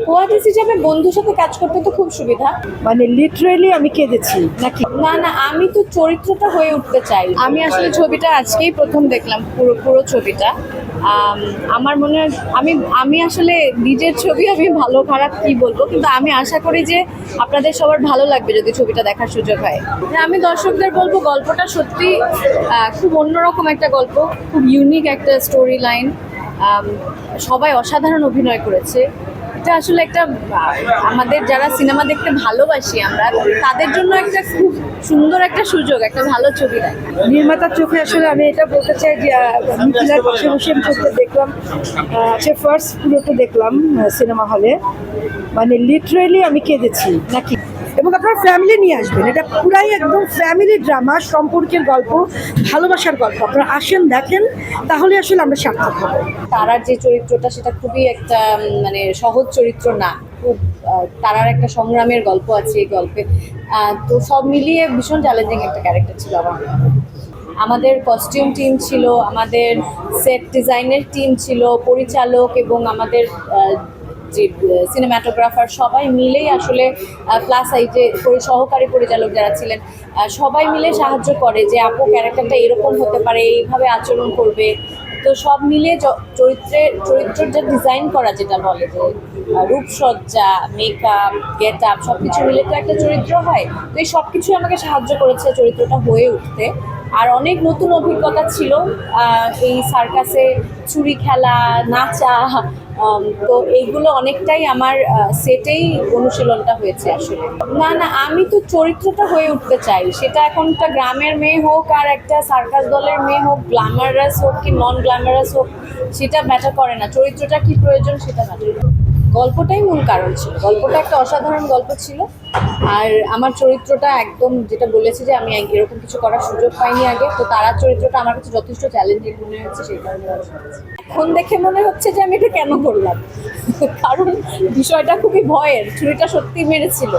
কোয়ার্টিস্ট হিসাবে বন্ধুর সাথে কাজ করতে তো খুব সুবিধা। মানে লিটারেলি আমি কেঁদেছি নাকি? না না, আমি তো চরিত্রটা হয়ে উঠতে চাই। আমি আসলে ছবিটা আজকেই প্রথম দেখলাম, পুরো পুরো ছবিটা। আমার মনে হয় আমি আমি আসলে নিজের ছবি আমি ভালো খারাপ কি বলবো, কিন্তু আমি আশা করি যে আপনাদের সবার ভালো লাগবে যদি ছবিটা দেখার সুযোগ হয়। আমি দর্শকদের বলবো গল্পটা সত্যি খুব অন্যরকম একটা গল্প, খুব ইউনিক একটা স্টোরি লাইন। সবাই অসাধারণ অভিনয় করেছে। এটা আসলে একটা আমাদের যারা সিনেমা দেখতে ভালোবাসি আমরা, তাদের জন্য একটা খুব সুন্দর একটা সুযোগ, একটা ভালো ছবি দেখা। নির্মাতার চোখে আসলে আমি এটা বলতে চাই যে মিথিলার পাশে বসে আমি ছবিটা দেখলাম, সে ফার্স্ট পুরোটা দেখলাম সিনেমা হলে। মানে লিটারেলি আমি কেঁদেছি নাকি। এবং আপনার ফ্যামিলি নিয়ে আসবেন, এটা পুরাই একদম ফ্যামিলি ড্রামা, সম্পর্কের গল্প, ভালোবাসার গল্প। আপনারা আসেন দেখেন, তাহলে আসলে আমরা সার্থক হবো। তারার যে চরিত্রটা সেটা খুবই একটা মানে সহজ চরিত্র না, খুব তারার একটা সংগ্রামের গল্প আছে এই গল্পে। তো সব মিলিয়ে ভীষণ চ্যালেঞ্জিং একটা ক্যারেক্টার ছিল আমার। আমাদের কস্টিউম টিম ছিল, আমাদের সেট ডিজাইনের টিম ছিল, পরিচালক এবং আমাদের যে সিনেমাটোগ্রাফার সবাই মিলেই আসলে প্লাস এই যে সহকারী পরিচালক যারা ছিলেন সবাই মিলে সাহায্য করে যে আপু ক্যারেক্টারটা এরকম হতে পারে, এইভাবে আচরণ করবে। তো সব মিলিয়ে চরিত্রের যে ডিজাইন করা, যেটা বলে যে রূপসজ্জা, মেকআপ, গেট আপ সব কিছু মিলে তো একটা চরিত্র হয়। তো এই সব কিছুই আমাকে সাহায্য করেছে চরিত্রটা হয়ে উঠতে। আর অনেক নতুন অভিজ্ঞতা ছিল এই সার্কাসে ছুরি খেলা, নাচা। তো এইগুলো অনেকটাই আমার সেটেই অনুশীলনটা হয়েছে আসলে। না না, আমি তো চরিত্রটা হয়ে উঠতে চাই, সেটা এখন একটা গ্রামের মেয়ে হোক আর একটা সার্কাস দলের মেয়ে হোক, গ্ল্যামারাস হোক কি নন গ্ল্যামারাস হোক, সেটা ম্যাটার করে না। চরিত্রটা কি প্রয়োজন সেটা ম্যাটার করে। গল্পটাই মূল কারণ ছিল, গল্পটা একটা অসাধারণ গল্প ছিল। আর আমার চরিত্রটা একদম যেটা বলেছে যে আমি এরকম কিছু করার সুযোগ পাইনি আগে, তো তারার চরিত্রটা আমার কাছে যথেষ্ট চ্যালেঞ্জিং মনে হচ্ছে, সেই কারণে এখন দেখে মনে হচ্ছে যে আমি এটা কেন করলাম। কারণ বিষয়টা খুবই ভয়ের, ছুরিটা সত্যি মেরেছিল,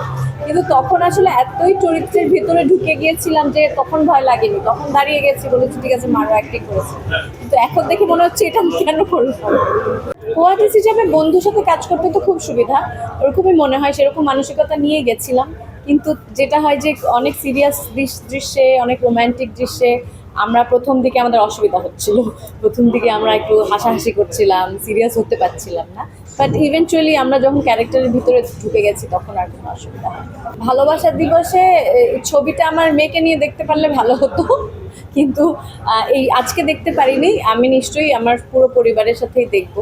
কিন্তু তখন আসলে এতই চরিত্রের ভিতরে ঢুকে গিয়েছিলাম যে তখন ভয় লাগেনি, তখন দাঁড়িয়ে গেছি, বলেছি ঠিক আছে মারো, অ্যাক্টিং করেছি। কিন্তু এখন দেখে মনে হচ্ছে এটা আমি কেন করলাম। কোয়ার্টিস্ট হিসাবে বন্ধুর সাথে কাজ করতে তো খুব সুবিধা, ওরকমই মনে হয়, সেরকম মানসিকতা নিয়ে গেছিলাম। কিন্তু যেটা হয় যে অনেক সিরিয়াস দৃশ্যে, অনেক রোম্যান্টিক দৃশ্যে আমরা প্রথম দিকে আমাদের অসুবিধা হচ্ছিল, প্রথম দিকে আমরা একটু হাসাহাসি করছিলাম, সিরিয়াস হতে পারছিলাম না। বাট ইভেনচুয়ালি আমরা যখন ক্যারেক্টারের ভিতরে ঢুকে গেছি তখন আর কোনো অসুবিধা হয় না। ভালোবাসার দিবসে ছবিটা আমার মেয়েকে নিয়ে দেখতে পারলে ভালো হতো, কিন্তু এই আজকে দেখতে পারিনি। আমি নিশ্চয়ই আমার পুরো পরিবারের সাথেই দেখবো।